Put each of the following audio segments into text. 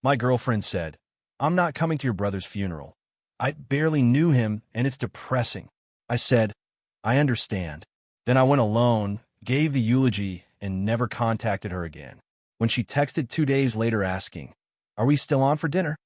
My girlfriend said, "I'm not coming to your brother's funeral. I barely knew him, and it's depressing." I said, "I understand." Then I went alone, gave the eulogy, and never contacted her again. When she texted 2 days later asking, "Are we still on for dinner?"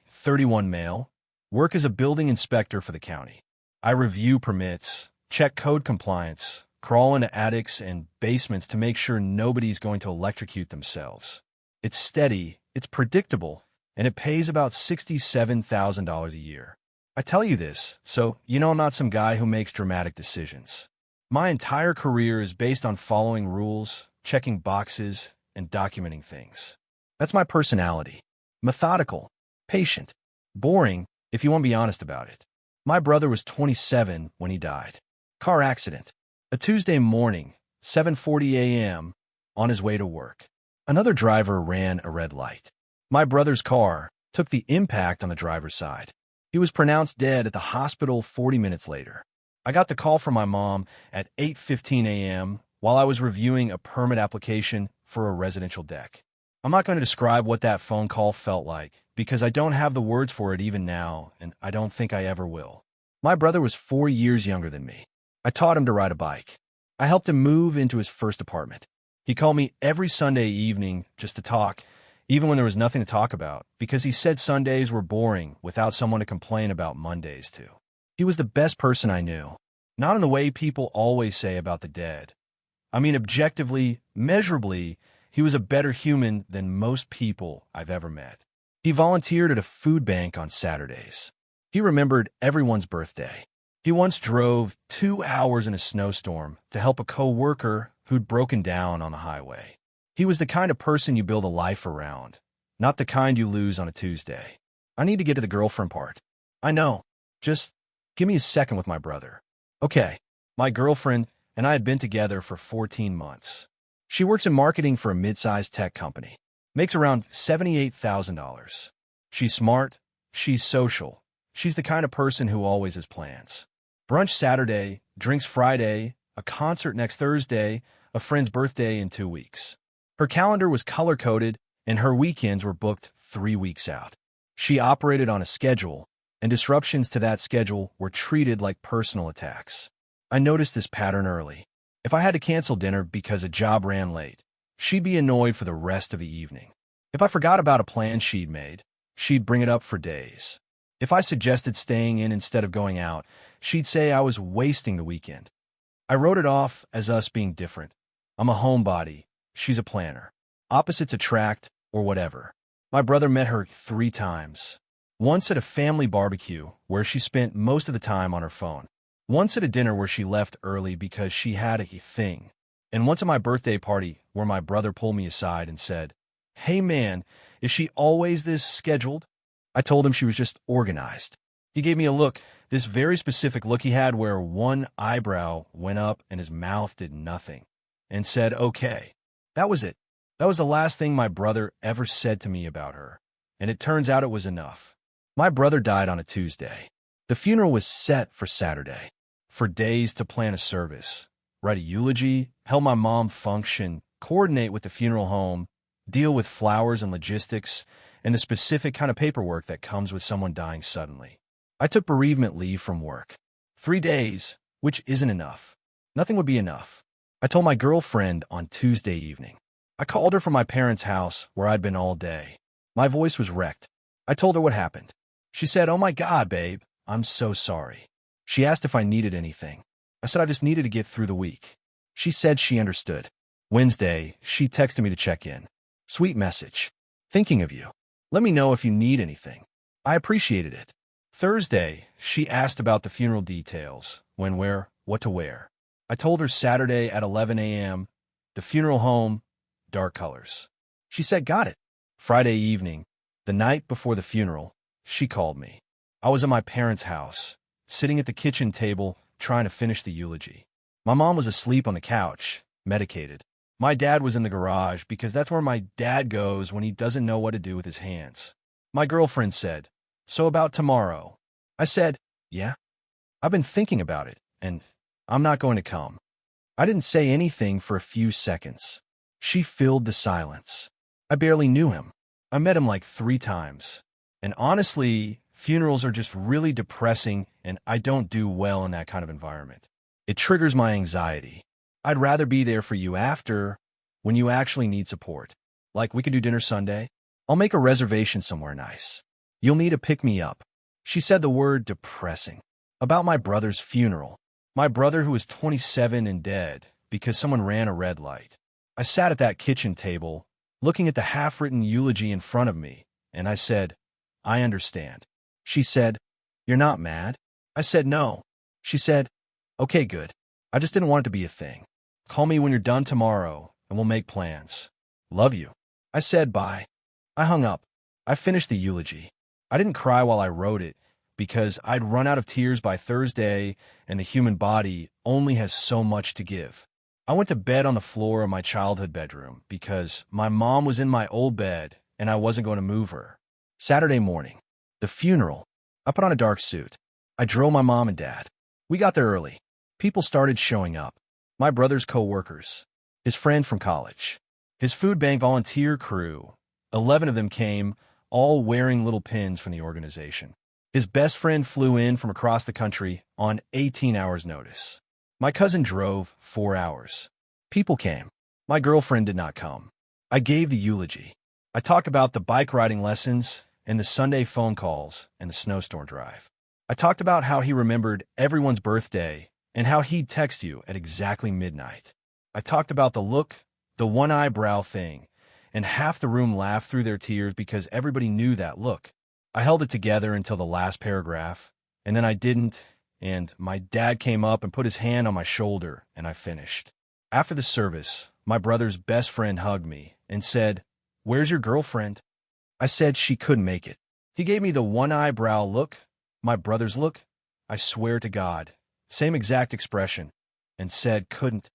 31 male, work as a building inspector for the county. I review permits, check code compliance, crawl into attics and basements to make sure nobody's going to electrocute themselves. It's steady, it's predictable, and it pays about $67,000 a year. I tell you this, so you know I'm not some guy who makes dramatic decisions. My entire career is based on following rules, checking boxes, and documenting things. That's my personality. Methodical, patient, boring, if you want to be honest about it. My brother was 27 when he died. Car accident. A Tuesday morning, 7:40 a.m., on his way to work. Another driver ran a red light. My brother's car took the impact on the driver's side. He was pronounced dead at the hospital 40 minutes later. I got the call from my mom at 8:15 a.m. while I was reviewing a permit application for a residential deck. I'm not going to describe what that phone call felt like because I don't have the words for it even now, and I don't think I ever will. My brother was 4 years younger than me. I taught him to ride a bike. I helped him move into his first apartment. He called me every Sunday evening just to talk, even when there was nothing to talk about, because he said Sundays were boring without someone to complain about Mondays to. He was the best person I knew. Not in the way people always say about the dead. I mean, objectively, measurably, he was a better human than most people I've ever met. He volunteered at a food bank on Saturdays. He remembered everyone's birthday. He once drove 2 hours in a snowstorm to help a co-worker who'd broken down on the highway. He was the kind of person you build a life around, not the kind you lose on a Tuesday. I need to get to the girlfriend part. I know. Just give me a second with my brother. Okay, my girlfriend and I had been together for 14 months. She works in marketing for a mid-sized tech company. Makes around $78,000. She's smart. She's social. She's the kind of person who always has plans. Brunch Saturday, drinks Friday, a concert next Thursday, a friend's birthday in 2 weeks. Her calendar was color-coded, and her weekends were booked 3 weeks out. She operated on a schedule, and disruptions to that schedule were treated like personal attacks. I noticed this pattern early. If I had to cancel dinner because a job ran late, she'd be annoyed for the rest of the evening. If I forgot about a plan she'd made, she'd bring it up for days. If I suggested staying in instead of going out, she'd say I was wasting the weekend. I wrote it off as us being different. I'm a homebody. She's a planner. Opposites attract, or whatever. My brother met her 3 times. Once at a family barbecue, where she spent most of the time on her phone. Once at a dinner where she left early because she had a thing. And once at my birthday party, where my brother pulled me aside and said, "Hey man, is she always this scheduled?" I told him she was just organized. He gave me a look, this very specific look he had where one eyebrow went up and his mouth did nothing, and said, "Okay." That was it. That was the last thing my brother ever said to me about her, and it turns out it was enough. My brother died on a Tuesday. The funeral was set for Saturday. For days to plan a service, write a eulogy, help my mom function, coordinate with the funeral home, deal with flowers and logistics, and the specific kind of paperwork that comes with someone dying suddenly. I took bereavement leave from work. 3 days, which isn't enough. Nothing would be enough. I told my girlfriend on Tuesday evening. I called her from my parents' house where I'd been all day. My voice was wrecked. I told her what happened. She said, "Oh my God, babe, I'm so sorry." She asked if I needed anything. I said I just needed to get through the week. She said she understood. Wednesday, she texted me to check in. Sweet message. Thinking of you. Let me know if you need anything. I appreciated it. Thursday, she asked about the funeral details, when, where, what to wear. I told her Saturday at 11 a.m., the funeral home, dark colors. She said, "Got it." Friday evening, the night before the funeral, she called me. I was at my parents' house, sitting at the kitchen table, trying to finish the eulogy. My mom was asleep on the couch, medicated. My dad was in the garage because that's where my dad goes when he doesn't know what to do with his hands. My girlfriend said, "So about tomorrow?" I said, "Yeah. I've been thinking about it, and I'm not going to come." I didn't say anything for a few seconds. She filled the silence. I barely knew him. I met him like 3 times. And honestly, funerals are just really depressing, and I don't do well in that kind of environment. It triggers my anxiety. I'd rather be there for you after, when you actually need support. Like, we can do dinner Sunday. I'll make a reservation somewhere nice. You'll need to pick me up. She said the word depressing about my brother's funeral. My brother, who was 27 and dead because someone ran a red light. I sat at that kitchen table, looking at the half-written eulogy in front of me, and I said, I understand. She said, you're not mad? I said, no. She said, okay, good. I just didn't want it to be a thing. Call me when you're done tomorrow, and we'll make plans. Love you. I said bye. I hung up. I finished the eulogy. I didn't cry while I wrote it, because I'd run out of tears by Thursday, and the human body only has so much to give. I went to bed on the floor of my childhood bedroom because my mom was in my old bed and I wasn't going to move her. Saturday morning, the funeral. I put on a dark suit. I drove my mom and dad. We got there early. People started showing up. My brother's co-workers, his friend from college, his food bank volunteer crew. 11 of them came, all wearing little pins from the organization. His best friend flew in from across the country on 18 hours' notice. My cousin drove 4 hours. People came. My girlfriend did not come. I gave the eulogy. I talked about the bike riding lessons and the Sunday phone calls and the snowstorm drive. I talked about how he remembered everyone's birthday and how he'd text you at exactly midnight. I talked about the look, the one eyebrow thing, and half the room laughed through their tears because everybody knew that look. I held it together until the last paragraph, and then I didn't, and my dad came up and put his hand on my shoulder, and I finished. After the service, my brother's best friend hugged me and said, "Where's your girlfriend?" I said she couldn't make it. He gave me the one eyebrow look, my brother's look, I swear to God, same exact expression, and said couldn't.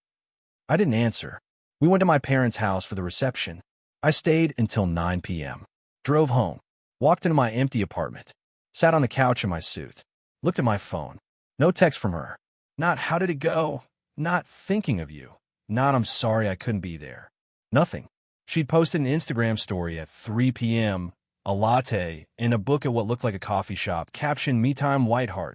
I didn't answer. We went to my parents' house for the reception. I stayed until 9 p.m. Drove home, walked into my empty apartment, sat on the couch in my suit, looked at my phone. No text from her. Not "how did it go?" Not "thinking of you." Not "I'm sorry I couldn't be there." Nothing. She'd posted an Instagram story at 3 p.m., a latte, and a book at what looked like a coffee shop, captioned "Me Time Whiteheart."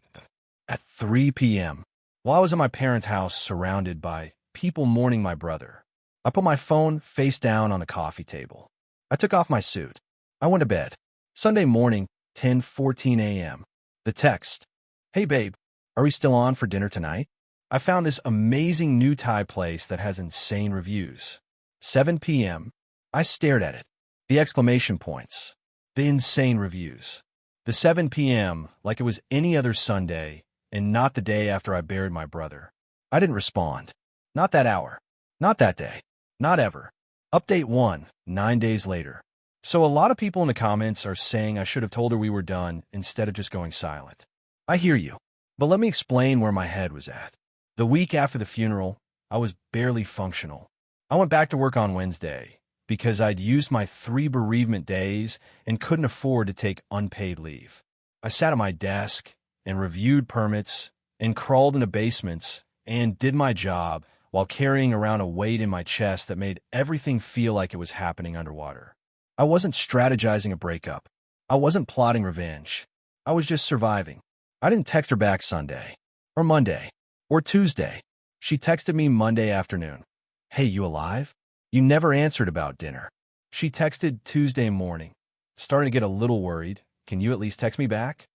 At 3 p.m., while I was at my parents' house surrounded by people mourning my brother. I put my phone face down on the coffee table. I took off my suit. I went to bed. Sunday morning, 10:14 a.m. The text. Hey babe, are we still on for dinner tonight? I found this amazing new Thai place that has insane reviews. 7 p.m. I stared at it. The exclamation points. The insane reviews. The 7 p.m. like it was any other Sunday and not the day after I buried my brother. I didn't respond. Not that hour. Not that day. Not ever. Update 1, 9 days later. So a lot of people in the comments are saying I should have told her we were done instead of just going silent. I hear you. But let me explain where my head was at. The week after the funeral, I was barely functional. I went back to work on Wednesday because I'd used my 3 bereavement days and couldn't afford to take unpaid leave. I sat at my desk and reviewed permits and crawled into basements and did my job while carrying around a weight in my chest that made everything feel like it was happening underwater. I wasn't strategizing a breakup. I wasn't plotting revenge. I was just surviving. I didn't text her back Sunday, or Monday, or Tuesday. She texted me Monday afternoon. Hey, you alive? You never answered about dinner. She texted Tuesday morning. Starting to get a little worried. Can you at least text me back?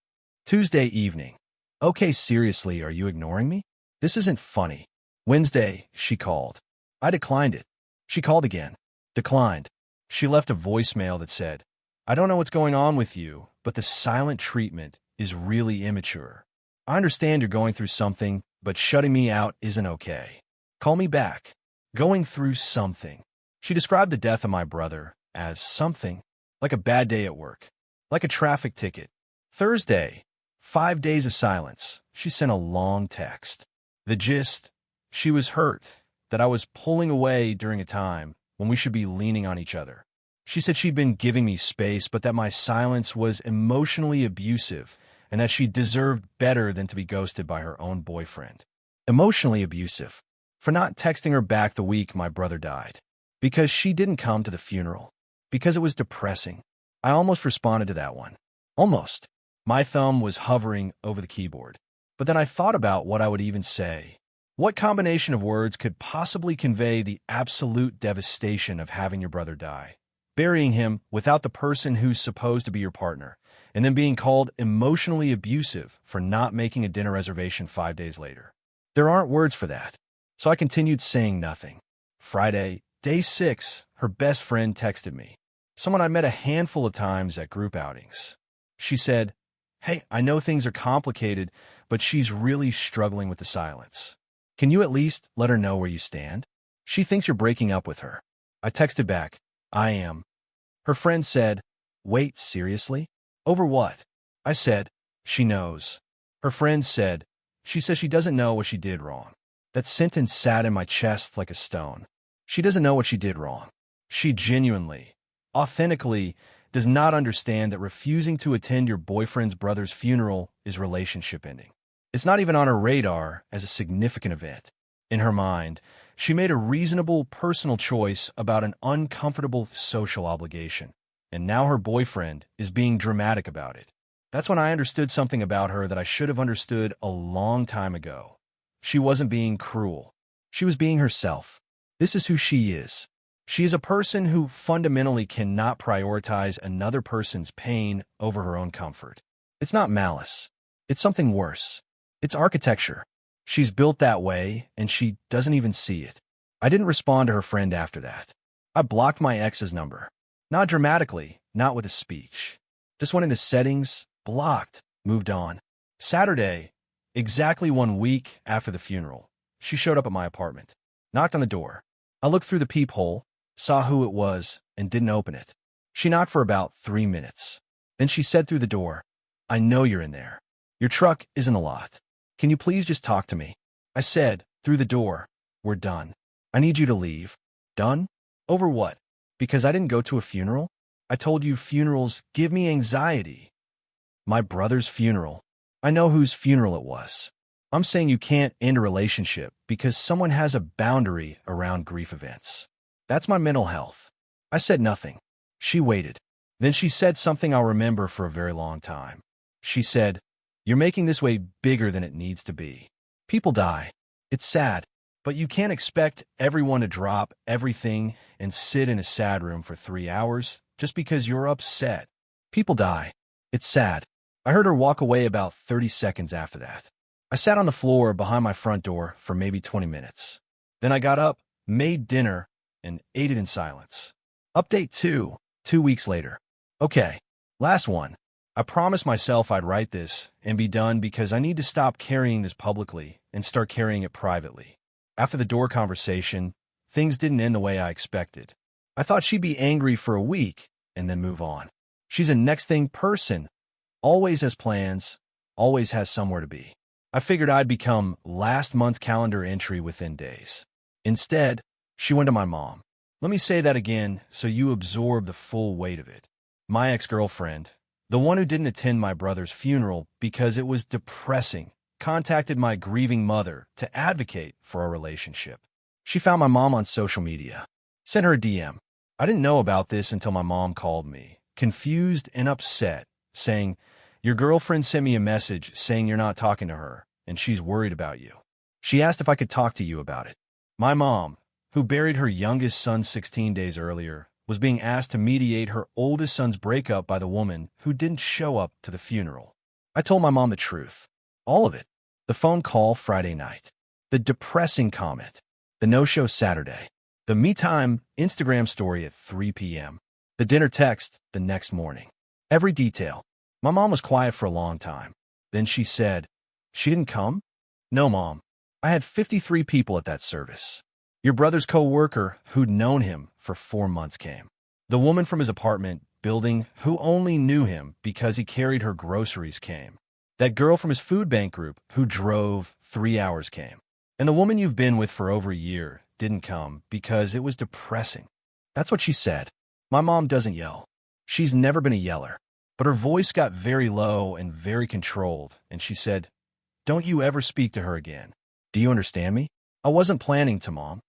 Tuesday evening. Okay, seriously, are you ignoring me? This isn't funny. Wednesday, she called. I declined it. She called again. Declined. She left a voicemail that said, I don't know what's going on with you, but the silent treatment is really immature. I understand you're going through something, but shutting me out isn't okay. Call me back. Going through something. She described the death of my brother as something, like a bad day at work, like a traffic ticket. Thursday, 5 days of silence. She sent a long text. The gist, she was hurt that I was pulling away during a time when we should be leaning on each other. She said she'd been giving me space, but that my silence was emotionally abusive and that she deserved better than to be ghosted by her own boyfriend. Emotionally abusive for not texting her back the week my brother died, because she didn't come to the funeral, because it was depressing, I almost responded to that one. Almost. My thumb was hovering over the keyboard. But then I thought about what I would even say. What combination of words could possibly convey the absolute devastation of having your brother die, burying him without the person who's supposed to be your partner, and then being called emotionally abusive for not making a dinner reservation 5 days later? There aren't words for that. So I continued saying nothing. Friday, day 6, her best friend texted me. Someone I met a handful of times at group outings. She said, "Hey, I know things are complicated, but she's really struggling with the silence. Can you at least let her know where you stand? She thinks you're breaking up with her." I texted back, "I am." Her friend said, "Wait, seriously? Over what?" I said, "She knows." Her friend said, "She says she doesn't know what she did wrong." That sentence sat in my chest like a stone. She doesn't know what she did wrong. She genuinely, authentically does not understand that refusing to attend your boyfriend's brother's funeral is relationship ending. It's not even on her radar as a significant event. In her mind, she made a reasonable personal choice about an uncomfortable social obligation, and now her boyfriend is being dramatic about it. That's when I understood something about her that I should have understood a long time ago. She wasn't being cruel. She was being herself. This is who she is. She is a person who fundamentally cannot prioritize another person's pain over her own comfort. It's not malice. It's something worse. It's architecture. She's built that way, and she doesn't even see it. I didn't respond to her friend after that. I blocked my ex's number. Not dramatically, not with a speech. Just went into settings, blocked, moved on. Saturday, exactly 1 week after the funeral, she showed up at my apartment, knocked on the door. I looked through the peephole, saw who it was, and didn't open it. She knocked for about 3 minutes. Then she said through the door, "I know you're in there. Your truck is in the lot. Can you please just talk to me?" I said, through the door, "We're done. I need you to leave." Done? Over what? Because I didn't go to a funeral? I told you funerals give me anxiety. My brother's funeral. I know whose funeral it was. I'm saying you can't end a relationship because someone has a boundary around grief events. That's my mental health. I said nothing. She waited. Then she said something I'll remember for a very long time. She said, "You're making this way bigger than it needs to be. People die. It's sad, but you can't expect everyone to drop everything and sit in a sad room for 3 hours just because you're upset. People die. It's sad." I heard her walk away about 30 seconds after that. I sat on the floor behind my front door for maybe 20 minutes. Then I got up, made dinner, and ate it in silence. Update 2, 2 weeks later. Okay, last one. I promised myself I'd write this and be done because I need to stop carrying this publicly and start carrying it privately. After the door conversation, things didn't end the way I expected. I thought she'd be angry for a week and then move on. She's a next thing person, always has plans, always has somewhere to be. I figured I'd become last month's calendar entry within days. Instead, she went to my mom. Let me say that again so you absorb the full weight of it. My ex-girlfriend, the one who didn't attend my brother's funeral because it was depressing, contacted my grieving mother to advocate for our relationship. She found my mom on social media, sent her a DM. I didn't know about this until my mom called me, confused and upset, saying, "Your girlfriend sent me a message saying you're not talking to her, and she's worried about you. She asked if I could talk to you about it." My mom, who buried her youngest son 16 days earlier, was being asked to mediate her oldest son's breakup by the woman who didn't show up to the funeral. I told my mom the truth. All of it. The phone call Friday night. The depressing comment. The no-show Saturday. The me time Instagram story at 3 p.m. The dinner text the next morning. Every detail. My mom was quiet for a long time. Then she said, "She didn't come?" "No, Mom. I had 53 people at that service. Your brother's co-worker who'd known him for 4 months came. The woman from his apartment building who only knew him because he carried her groceries came. That girl from his food bank group who drove 3 hours came. And the woman you've been with for over a year didn't come because it was depressing." That's what she said. My mom doesn't yell. She's never been a yeller. But her voice got very low and very controlled, and she said, "Don't you ever speak to her again. Do you understand me?" I wasn't planning to, Mom.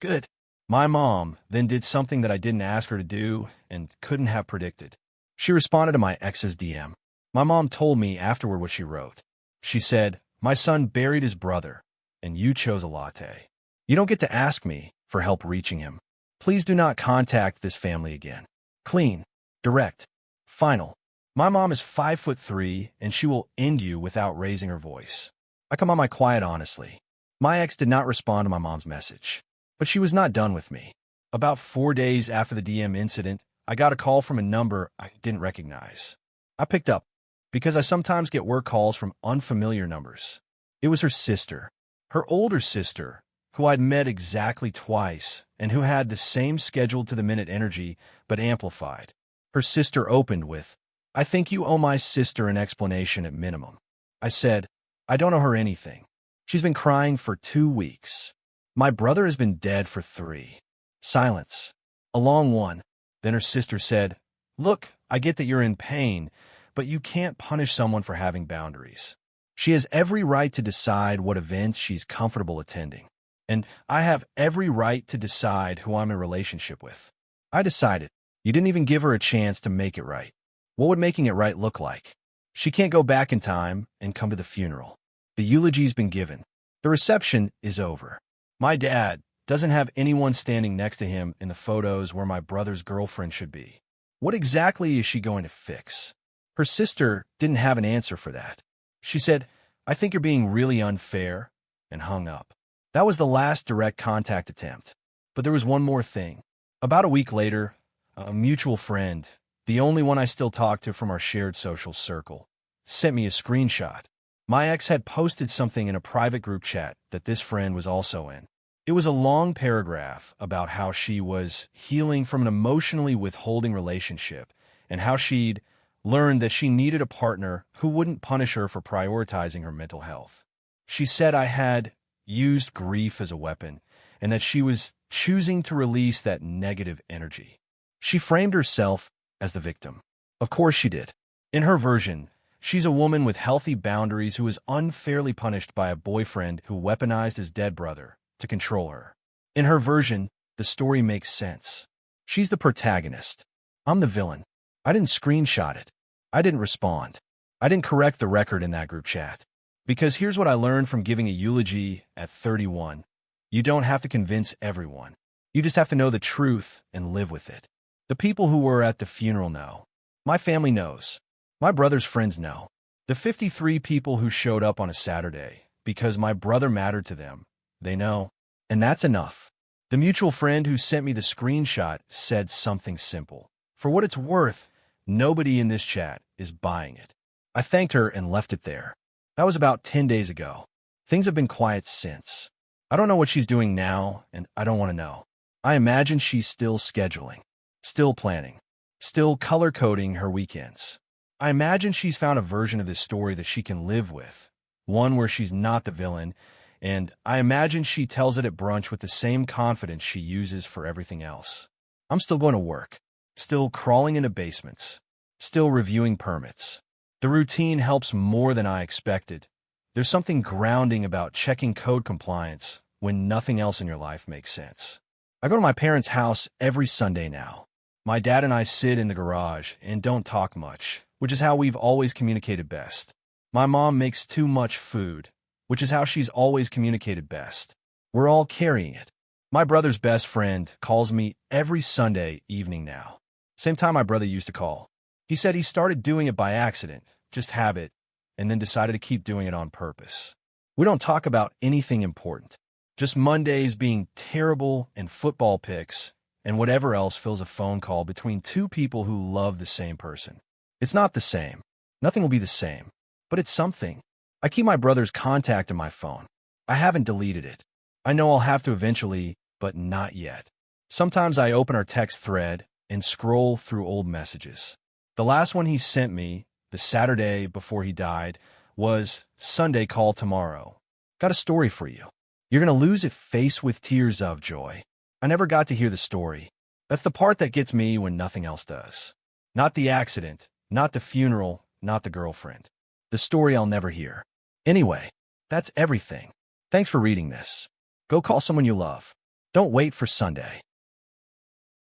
Good. My mom then did something that I didn't ask her to do and couldn't have predicted. She responded to my ex's DM. My mom told me afterward what she wrote. She said, "My son buried his brother, and you chose a latte. You don't get to ask me for help reaching him. Please do not contact this family again. Clean, direct, final. My mom is 5'3", and she will end you without raising her voice." I come on my quiet honestly. My ex did not respond to my mom's message, but she was not done with me. About 4 days after the DM incident, I got a call from a number I didn't recognize. I picked up because I sometimes get work calls from unfamiliar numbers. It was her sister, her older sister, who I'd met exactly twice and who had the same scheduled-to-the-minute energy but amplified. Her sister opened with, "I think you owe my sister an explanation at minimum." I said, "I don't owe her anything. She's been crying for 2 weeks. My brother has been dead for 3. Silence. A long one. Then her sister said, "Look, I get that you're in pain, but you can't punish someone for having boundaries. She has every right to decide what events she's comfortable attending. And I have every right to decide who I'm in a relationship with." I decided. You didn't even give her a chance to make it right. What would making it right look like? She can't go back in time and come to the funeral. The eulogy's been given. The reception is over. My dad doesn't have anyone standing next to him in the photos where my brother's girlfriend should be. What exactly is she going to fix? Her sister didn't have an answer for that. She said, "I think you're being really unfair," and hung up. That was the last direct contact attempt. But there was one more thing. About a week later, a mutual friend, the only one I still talk to from our shared social circle, sent me a screenshot. My ex had posted something in a private group chat that this friend was also in. It was a long paragraph about how she was healing from an emotionally withholding relationship and how she'd learned that she needed a partner who wouldn't punish her for prioritizing her mental health. She said I had used grief as a weapon and that she was choosing to release that negative energy. She framed herself as the victim. Of course she did. In her version, she's a woman with healthy boundaries who was unfairly punished by a boyfriend who weaponized his dead brother to control her. In her version, the story makes sense. She's the protagonist. I'm the villain. I didn't screenshot it. I didn't respond. I didn't correct the record in that group chat. Because here's what I learned from giving a eulogy at 31. You don't have to convince everyone. You just have to know the truth and live with it. The people who were at the funeral know. My family knows. My brother's friends know. The 53 people who showed up on a Saturday because my brother mattered to them, they know. And that's enough. The mutual friend who sent me the screenshot said something simple. For what it's worth, nobody in this chat is buying it. I thanked her and left it there. That was about 10 days ago. Things have been quiet since. I don't know what she's doing now, and I don't want to know. I imagine she's still scheduling, still planning, still color-coding her weekends. I imagine she's found a version of this story that she can live with, one where she's not the villain, and I imagine she tells it at brunch with the same confidence she uses for everything else. I'm still going to work, still crawling into basements, still reviewing permits. The routine helps more than I expected. There's something grounding about checking code compliance when nothing else in your life makes sense. I go to my parents' house every Sunday now. My dad and I sit in the garage and don't talk much, which is how we've always communicated best. My mom makes too much food, which is how she's always communicated best. We're all carrying it. My brother's best friend calls me every Sunday evening now. Same time my brother used to call. He said he started doing it by accident, just habit, and then decided to keep doing it on purpose. We don't talk about anything important. Just Mondays being terrible and football picks and whatever else fills a phone call between two people who love the same person. It's not the same. Nothing will be the same. But it's something. I keep my brother's contact in my phone. I haven't deleted it. I know I'll have to eventually, but not yet. Sometimes I open our text thread and scroll through old messages. The last one he sent me, the Saturday before he died, was Sunday call tomorrow. Got a story for you. You're going to lose it face with tears of joy. I never got to hear the story. That's the part that gets me when nothing else does. Not the accident, not the funeral, not the girlfriend. The story I'll never hear. Anyway, that's everything. Thanks for reading this. Go call someone you love. Don't wait for Sunday.